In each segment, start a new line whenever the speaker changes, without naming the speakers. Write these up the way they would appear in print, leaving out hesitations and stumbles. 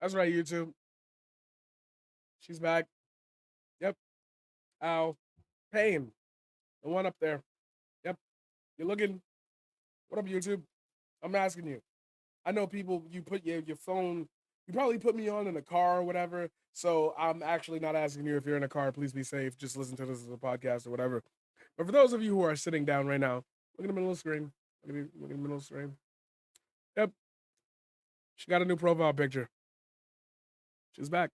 That's right, YouTube. She's back. Yep. Ow. Pain. The one up there. Yep. You're looking. What up, YouTube? I'm asking you. I know people, you put your phone, you probably put me on in a car or whatever. So I'm actually not asking you if you're in a car. Please be safe. Just listen to this as a podcast or whatever. But for those of you who are sitting down right now, look in the middle of the screen. Look in the middle of the screen. Yep. She got a new profile picture. She's back.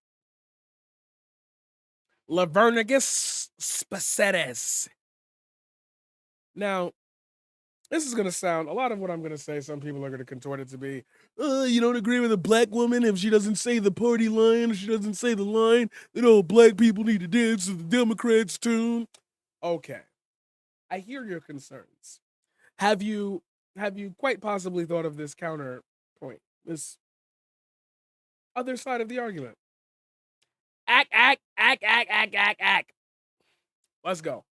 Lavernigus Spaceres. Now, this is going to sound, a lot of what I'm going to say, some people are going to contort it to be, you don't agree with a black woman if she doesn't say the party line, if she doesn't say the line that all black people need to dance to the Democrats' tune. Okay. I hear your concerns. Have you quite possibly thought of this counterpoint, this other side of the argument? Act. Let's go.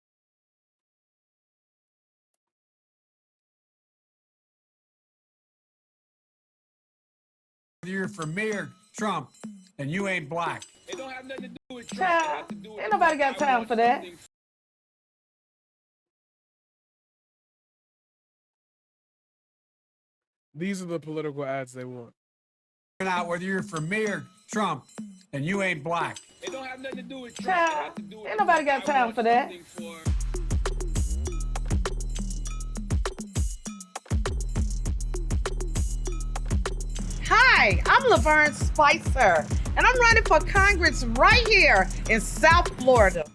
You're for me or Trump, and you ain't black.
It don't have nothing to do with Trump.
Child, ain't nobody got time for that.
These are the political ads they want.
Out whether you're for me or Trump, and you ain't black.
It don't have nothing to do with Trump.
Child, ain't nobody got time for that. Hi, I'm Lavern Spicer, and I'm running for Congress right here in South Florida.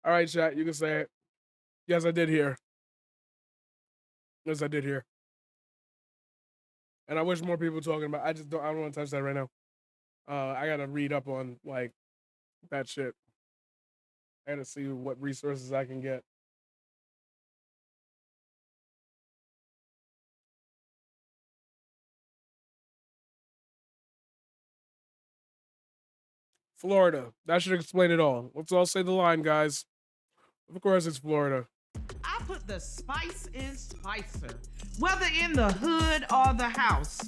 All right, chat, you can say it. Yes, I did hear. Yes, I did hear. And I wish more people talking about. I don't want to touch that right now. I gotta read up on like that shit. I gotta see what resources I can get. Florida. That should explain it all. Let's all say the line, guys. Of course, it's Florida.
I put the spice in Spicer, whether in the hood or the house.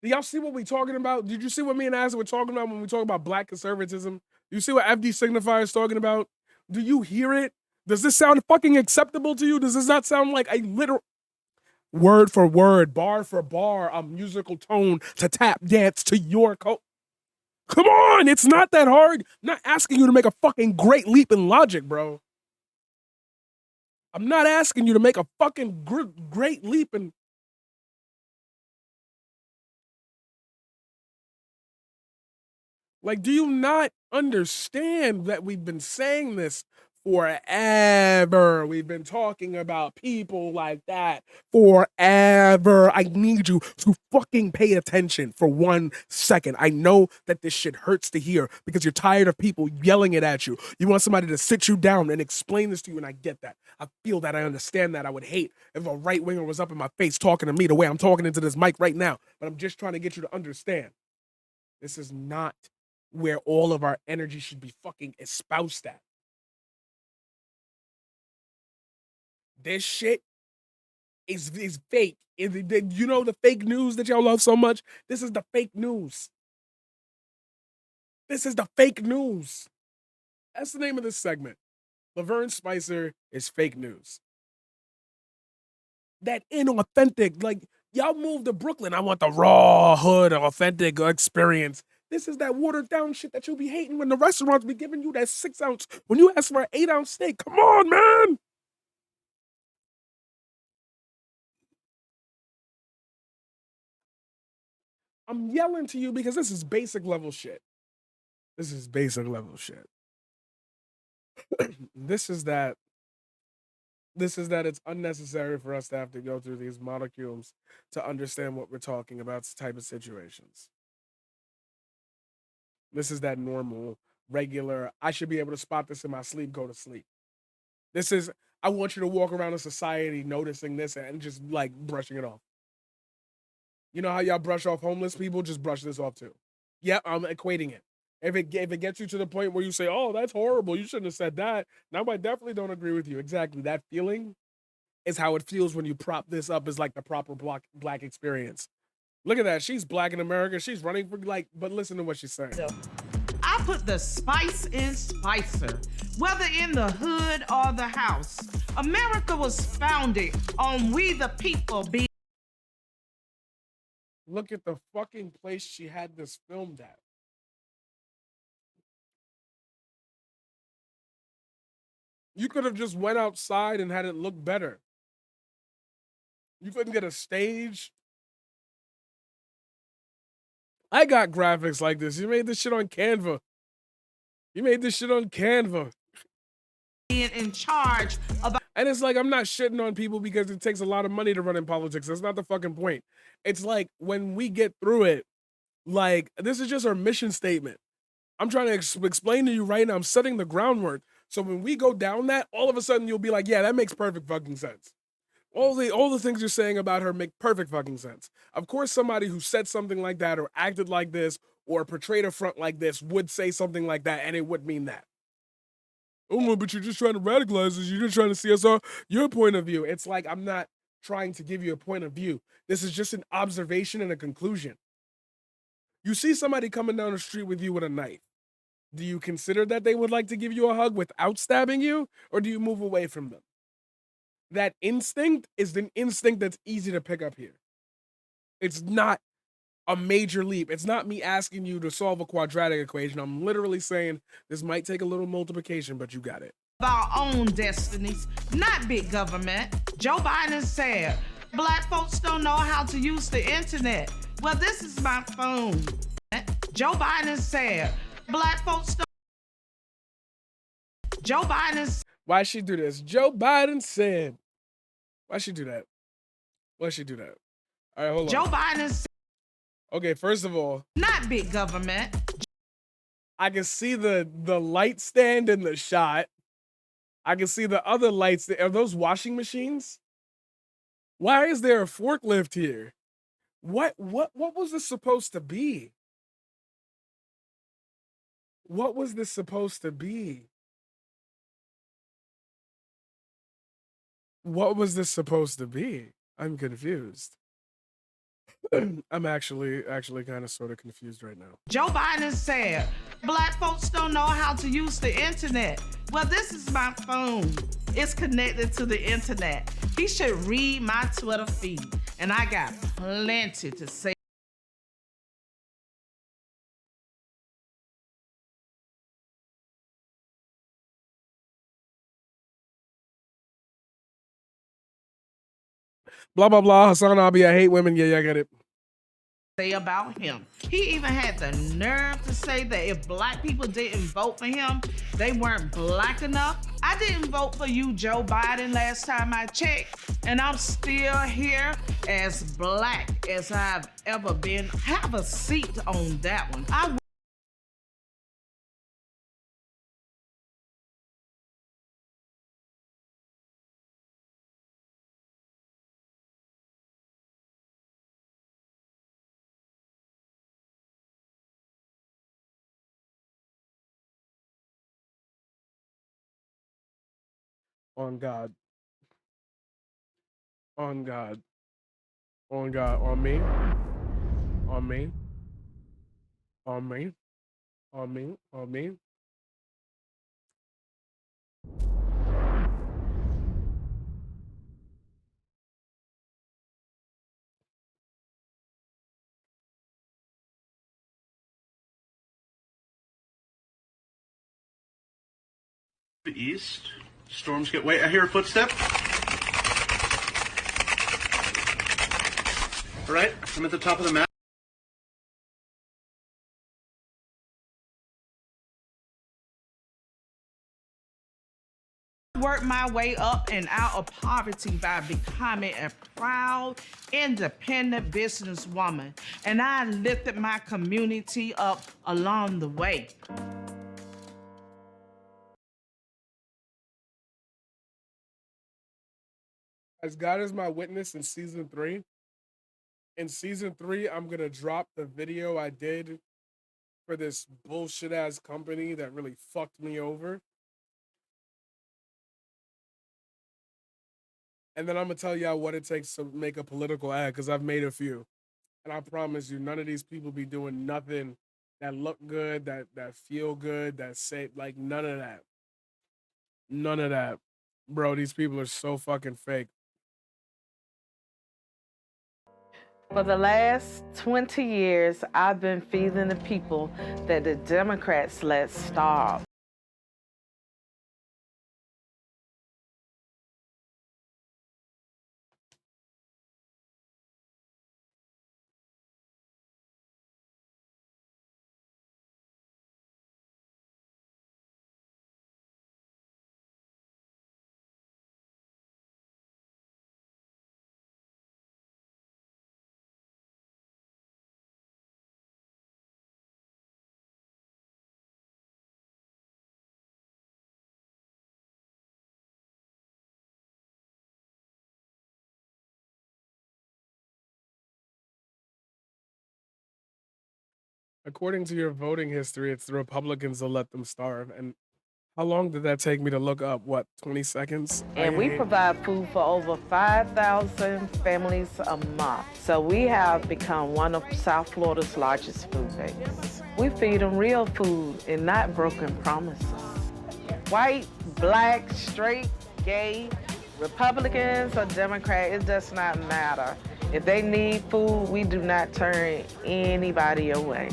Do y'all see what we talking about? Did you see what me and Asa were talking about when we talk about black conservatism? Do you see what FD Signifier is talking about? Do you hear it? Does this sound fucking acceptable to you? Does this not sound like a literal word for word, bar for bar, a musical tone to tap dance to your Come on, it's not that hard. I'm not asking you to make a fucking great leap in logic, bro. I'm not asking you to make a fucking great leap in. Like, do you not understand that we've been saying this forever? We've been talking about people like that forever. I need you to fucking pay attention for 1 second. I know that this shit hurts to hear because you're tired of people yelling it at you. You want somebody to sit you down and explain this to you, and I get that. I feel that. I understand that. I would hate if a right winger was up in my face talking to me the way I'm talking into this mic right now, but I'm just trying to get you to understand. This is not where all of our energy should be fucking espoused at. This shit is fake. You know the fake news that y'all love so much? This is the fake news. This is the fake news. That's the name of this segment. Lavern Spicer is fake news. That inauthentic, like, y'all moved to Brooklyn. I want the raw hood, authentic experience. This is that watered down shit that you'll be hating when the restaurants be giving you that 6 ounce when you ask for an 8 ounce steak. Come on, man. I'm yelling to you because this is basic level shit. This is basic level shit. This is that it's unnecessary for us to have to go through these molecules to understand what we're talking about type of situations. This is that normal, regular, I should be able to spot this in my sleep, go to sleep. This is, I want you to walk around in society noticing this and just like brushing it off. You know how y'all brush off homeless people? Just brush this off too. Yep, I'm equating it. If it gets you to the point where you say, oh, that's horrible, you shouldn't have said that. Now I definitely don't agree with you. Exactly. That feeling, is how it feels when you prop this up as like the proper black experience. Look at that. She's black in America. She's running for like, but listen to what she's saying.
I put the spice in Spicer, whether in the hood or the house. America was founded on we the people being.
Look at the fucking place she had this filmed at. You could have just went outside and had it look better. You couldn't get a stage. I got graphics like this. You made this shit on Canva. You made this shit on Canva.
Being in charge of.
And it's like, I'm not shitting on people because it takes a lot of money to run in politics. That's not the fucking point. It's like, when we get through it, like, this is just our mission statement. I'm trying to explain to you right now. I'm setting the groundwork. So when we go down that, all of a sudden you'll be like, yeah, that makes perfect fucking sense. All the things you're saying about her make perfect fucking sense. Of course, somebody who said something like that or acted like this or portrayed a front like this would say something like that, and it would mean that. Oh, but you're just trying to radicalize us. You're just trying to see us all your point of view. It's like, I'm not trying to give you a point of view. This is just an observation and a conclusion. You see somebody coming down the street with you with a knife. Do you consider that they would like to give you a hug without stabbing you, or do you move away from them? That instinct is an instinct that's easy to pick up here. It's not a major leap. It's not me asking you to solve a quadratic equation. I'm literally saying this might take a little multiplication, but you got it.
Our own destinies, not big government. Joe Biden said, Black folks don't know how to use the internet. Well, this is my phone. Joe Biden said, Black folks don't. Joe Biden.
Why'd she do this? Joe Biden said. Why'd she do that? Why'd she do that? All right, hold on.
Joe Biden said.
Okay, first of all,
not big government.
I can see the light stand in the shot. I can see the other lights. Are those washing machines? Why is there a forklift here? What was this supposed to be? What was this supposed to be? What was this supposed to be? I'm confused. I'm actually kind of sort of confused right now.
Joe Biden said, Black folks don't know how to use the internet. Well, this is my phone. It's connected to the internet. He should read my Twitter feed, and I got plenty to say.
Blah, blah, blah. Hassan Abi, I hate women. Yeah, I get it.
Say about him. He even had the nerve to say that if Black people didn't vote for him, they weren't Black enough. I didn't vote for you, Joe Biden, last time I checked, and I'm still here as Black as I've ever been. Have a seat on that one.
On God. On God. On God. On me. On me. On me. On me. On me.
The east. Storms get wait. I hear a footstep. All right, I'm at the top of the map.
Worked my way up and out of poverty by becoming a proud, independent businesswoman, and I lifted my community up along the way.
As God is my witness in season 3. In season 3, I'm gonna drop the video I did for this bullshit ass company that really fucked me over. And then I'm gonna tell y'all what it takes to make a political ad because I've made a few, and I promise you, none of these people be doing nothing that look good, that feel good, that say like none of that, none of that, bro. These people are so fucking fake.
For the last 20 years, I've been feeding the people that the Democrats let starve.
According to your voting history, it's the Republicans that let them starve. And how long did that take me to look up? What, 20 seconds?
And we provide food for over 5,000 families a month. So we have become one of South Florida's largest food banks. We feed them real food and not broken promises. White, black, straight, gay, Republicans or Democrats, it does not matter. If they need food, we do not turn anybody away.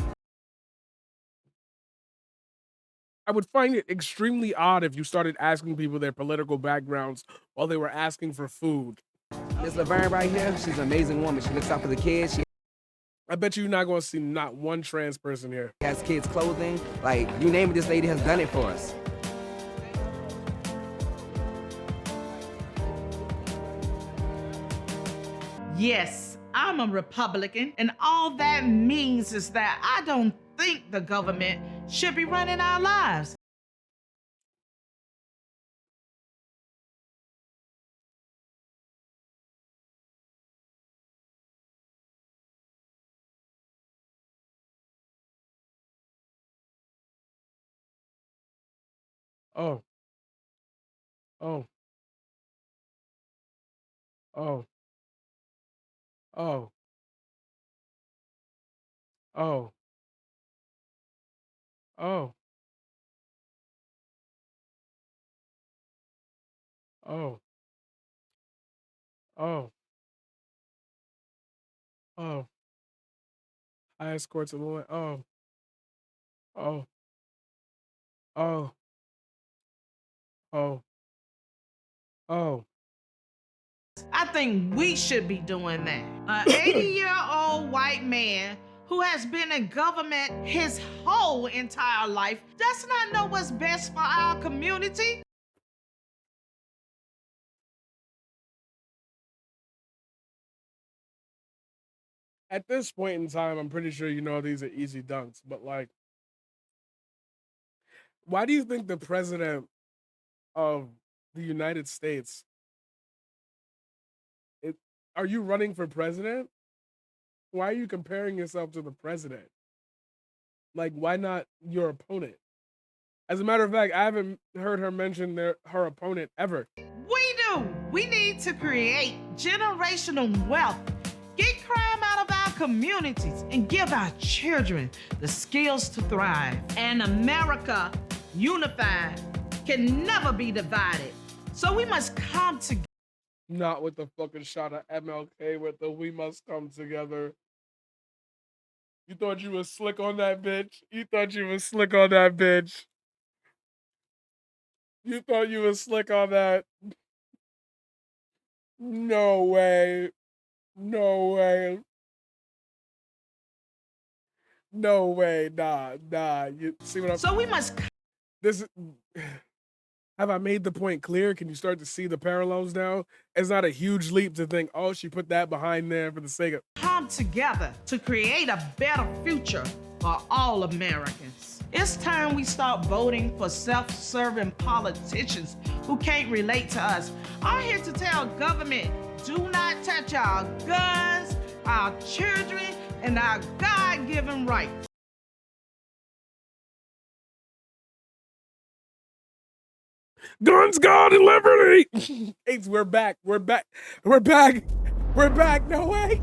I would find it extremely odd if you started asking people their political backgrounds while they were asking for food.
Miss Lavern right here, she's an amazing woman. She looks out for the kids. She
I bet you're not going to see not one trans person here.
has kids' clothing. Like, you name it, this lady has done it for us.
Yes, I'm a Republican, and all that means is that I don't think the government should be running our lives.
Oh, oh, oh, oh, oh, oh, oh, oh, oh. Highest courts of the land. Oh, oh, oh, oh, oh.
I think we should be doing that. An 80-year-old white man who has been in government his whole entire life does not know what's best for our community.
At this point in time, I'm pretty sure you know these are easy dunks, but like, why do you think the president of the United States, it, are you running for president? Why are you comparing yourself to the president? Like, why not your opponent? As a matter of fact, I haven't heard her mention her opponent ever.
We do. We need to create generational wealth, get crime out of our communities, and give our children the skills to thrive. And America, unified, can never be divided. So we must come together.
Not with the fucking shot of MLK with the "we must come together." You thought you was slick on that bitch? You thought you was slick on that bitch? You thought you was slick on that? No way. No way. No way. Nah. You see what I'm
So we must
this is have I made the point clear? Can you start to see the parallels now? It's not a huge leap to think, oh, she put that behind there for the sake of
come together to create a better future for all Americans. It's time we start voting for self-serving politicians who can't relate to us. I'm here to tell government, do not touch our guns, our children, and our God-given rights.
Guns, God, and liberty. Ace, we're back. We're back. We're back. We're back. No way.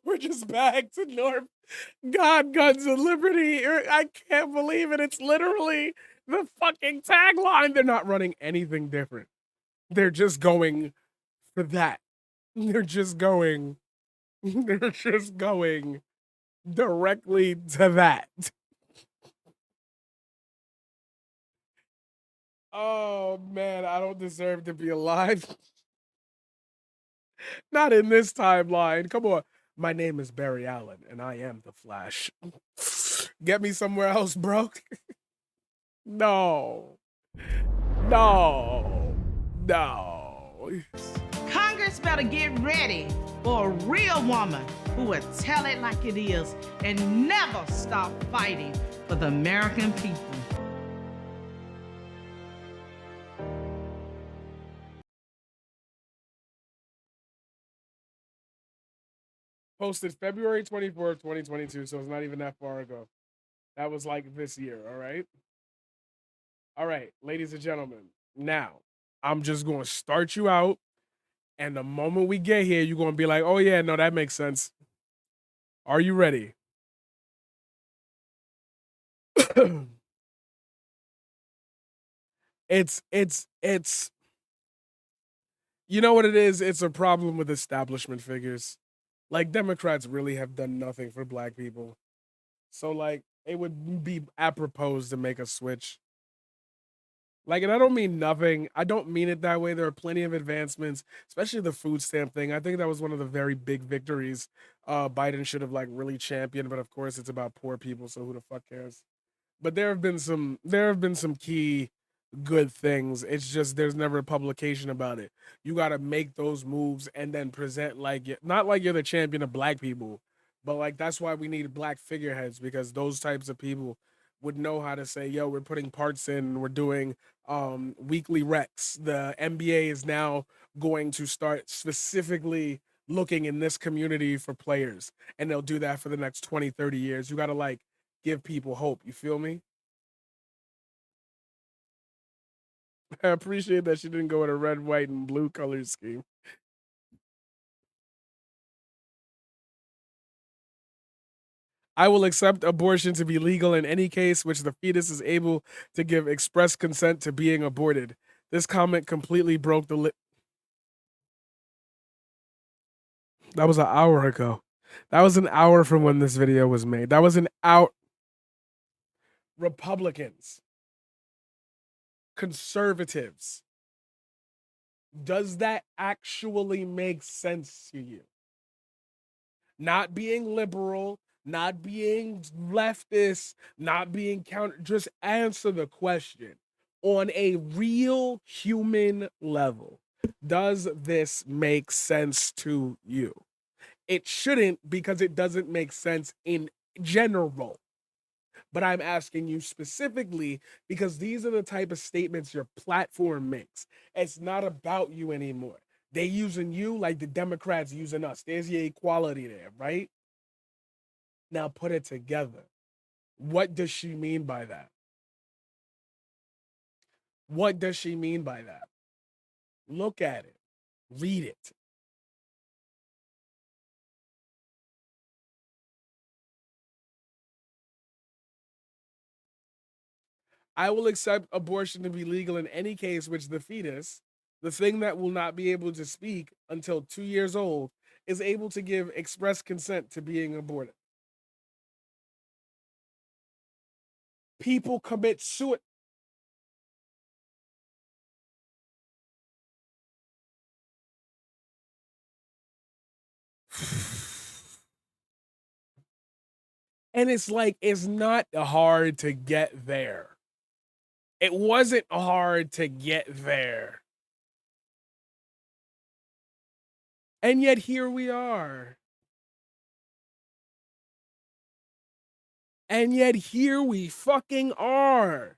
We're just back to North. God, guns, and liberty. I can't believe it. It's literally the fucking tagline. They're not running anything different. They're just going for that. They're just going. They're just going directly to that. Oh man, I don't deserve to be alive. Not in this timeline. Come on. My name is Barry Allen, and I am the Flash. Get me somewhere else, bro. No. No. No.
Congress better get ready for a real woman who will tell it like it is and never stop fighting for the American people.
Posted February 24th, 2022, so it's not even that far ago. That was like this year, all right? All right, ladies and gentlemen. Now, I'm just going to start you out, and the moment we get here, you're going to be like, oh yeah, no, that makes sense. Are you ready? it's you know what it is? It's a problem with establishment figures. Like, Democrats really have done nothing for black people. So, like, it would be apropos to make a switch. Like, and I don't mean nothing. I don't mean it that way. There are plenty of advancements, especially the food stamp thing. I think that was one of the very big victories Biden should have, like, really championed. But of course, it's about poor people, so who the fuck cares? But there have been some key good things. It's just there's never a publication about it. You got to make those moves and then present like not like you're the champion of black people, but like that's why we need black figureheads, because those types of people would know how to say, yo, we're putting parts in, we're doing weekly recs. The NBA is now going to start specifically looking in this community for players, and they'll do that for the next 20, 30 years. You got to like give people hope. You feel me? I appreciate that she didn't go with a red, white, and blue color scheme. I will accept abortion to be legal in any case which the fetus is able to give express consent to being aborted. This comment completely broke the That was an hour ago. That was an hour from when this video was made. That was an hour. Republicans, conservatives, does that actually make sense to you? Not being liberal, not being leftist, not being counter, just answer the question on a real human level. Does this make sense to you? It shouldn't, because it doesn't make sense in general. But I'm asking you specifically because these are the type of statements your platform makes. It's not about you anymore. They using you like the Democrats using us. There's your equality there, right? Now put it together. What does she mean by that? What does she mean by that? Look at it. Read it. I will accept abortion to be legal in any case which the fetus, the thing that will not be able to speak until 2 years old, is able to give express consent to being aborted. People commit suicide. And it's like, it's not hard to get there. It wasn't hard to get there. And yet here we are. And yet here we fucking are.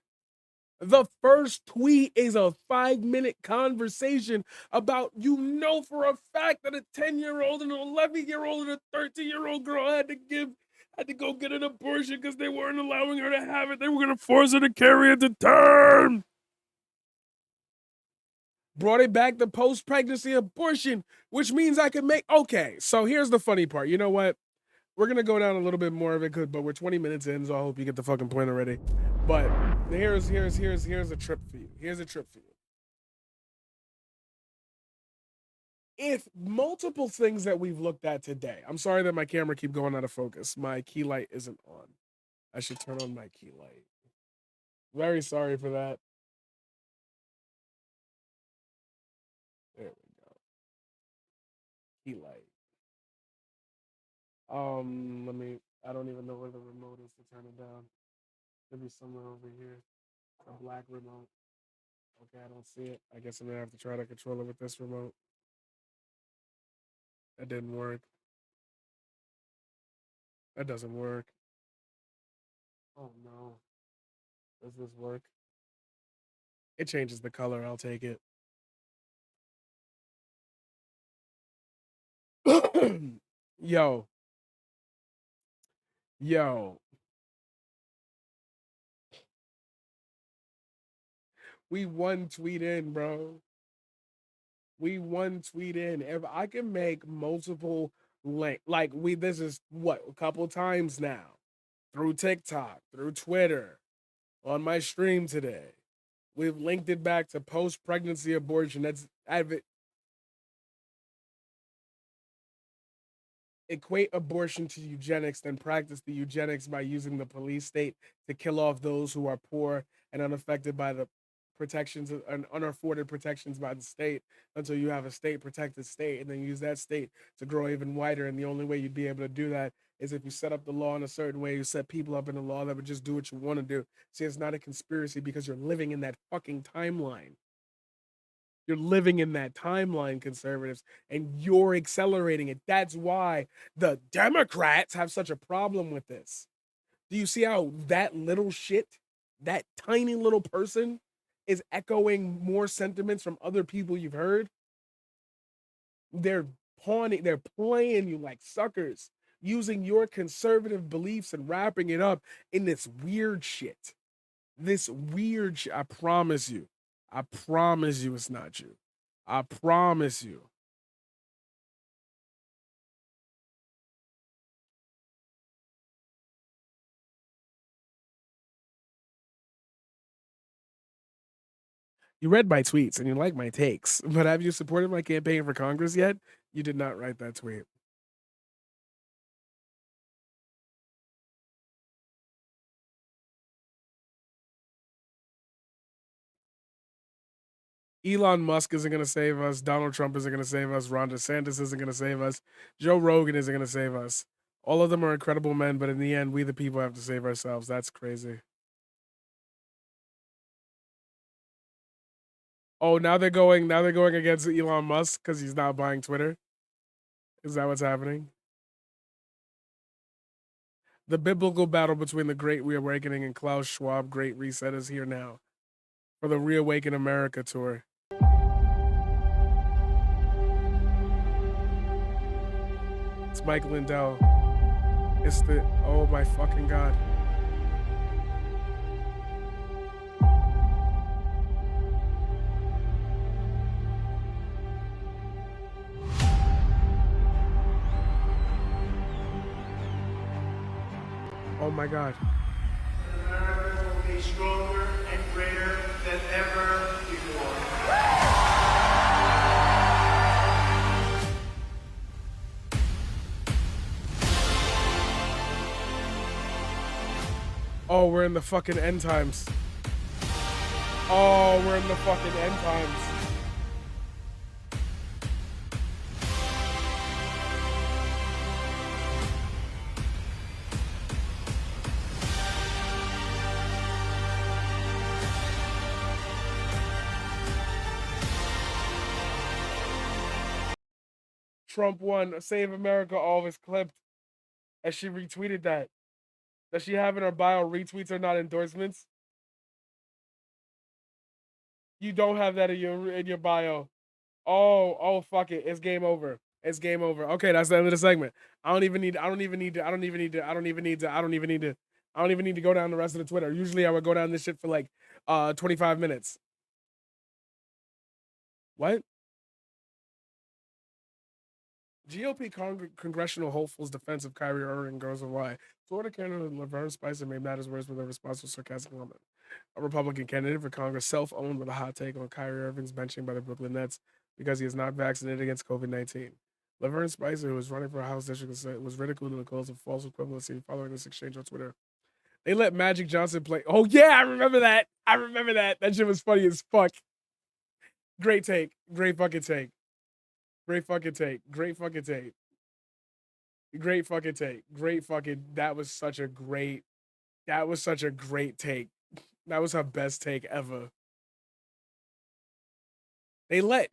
The first tweet is a 5-minute conversation about, you know, for a fact that a 10-year-old and an 11-year-old and a 13-year-old girl had to give had to go get an abortion because they weren't allowing her to have it. They were going to force her to carry it to term. Brought it back to post-pregnancy abortion, which means I could make. Okay, so here's the funny part. You know what? We're gonna go down a little bit more of it, but we're 20 minutes in, so I hope you get the fucking point already. But here's a trip for you. Here's a trip for you. If multiple things that we've looked at today, I'm sorry that my camera keep going out of focus. My key light isn't on. I should turn on my key light. Very sorry for that. There we go. Key light. I don't even know where the remote is to turn it down. Maybe somewhere over here. A black remote. Okay, I don't see it. I guess I'm gonna have to try to control it with this remote. That didn't work. That doesn't work. Oh no. Does this work? It changes the color. I'll take it. Yo. Yo. We one tweet in, bro. We one tweet in. If I can make multiple this is what, a couple times now. Through TikTok, through Twitter, on my stream today. We've linked it back to post-pregnancy abortion. That's equate abortion to eugenics, then practice the eugenics by using the police state to kill off those who are poor and unaffected by the protections and unafforded protections by the state until you have a state protected state, and then use that state to grow even wider. And the only way you'd be able to do that is if you set up the law in a certain way. You set people up in the law that would just do what you want to do. See, it's not a conspiracy because you're living in that fucking timeline. You're living in that timeline, conservatives, and you're accelerating it. That's why the Democrats have such a problem with this. Do you see how that little shit, that tiny little person, is echoing more sentiments from other people you've heard? They're playing you like suckers, using your conservative beliefs and wrapping it up in this weird shit. I promise you. I promise you it's not you. I promise you. You read my tweets and you like my takes, but have you supported my campaign for Congress yet? You did not write that tweet. Elon Musk isn't going to save us. Donald Trump isn't going to save us. Ron DeSantis isn't going to save us. Joe Rogan isn't going to save us. All of them are incredible men, but in the end, we the people have to save ourselves. That's crazy. Oh, now they're going against Elon Musk because he's not buying Twitter. Is that what's happening? The biblical battle between the Great Reawakening and Klaus Schwab Great Reset is here now for the Reawaken America tour. It's Mike Lindell. It's the, oh my fucking God. Oh my God.
America will be stronger and greater than ever before.
Oh, we're in the fucking end times. Oh, we're in the fucking end times. Trump won. Save America always clipped. And she retweeted that. Does she have in her bio retweets are not endorsements? You don't have that in your bio. Oh, fuck it. It's game over. It's game over. Okay, that's the end of the segment. I don't even need to go down the rest of the Twitter. Usually I would go down this shit for like 25 minutes. What? GOP congressional hopefuls defense of Kyrie Irving goes awry. Florida candidate Lavern Spicer made matters worse with a response to sarcastic comment. A Republican candidate for Congress, self-owned with a hot take on Kyrie Irving's benching by the Brooklyn Nets because he is not vaccinated against COVID-19. Lavern Spicer, who was running for a House district, was ridiculed in the calls of false equivalency following this exchange on Twitter. They let Magic Johnson play. Oh yeah, I remember that. That shit was funny as fuck. Great take. Great fucking take. Great fucking take. Great fucking take. Great fucking take. Great fucking. That was such a great take. That was her best take ever. They let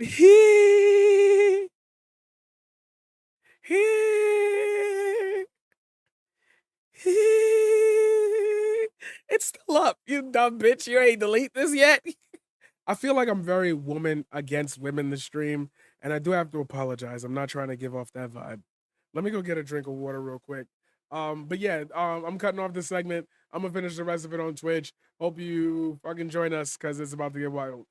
it's still up, you dumb bitch. You ain't delete this yet. I feel like I'm very woman against women this stream, and I do have to apologize. I'm not trying to give off that vibe. Let me go get a drink of water real quick. But yeah, I'm cutting off this segment. I'm gonna finish the rest of it on Twitch. Hope you fucking join us because it's about to get wild.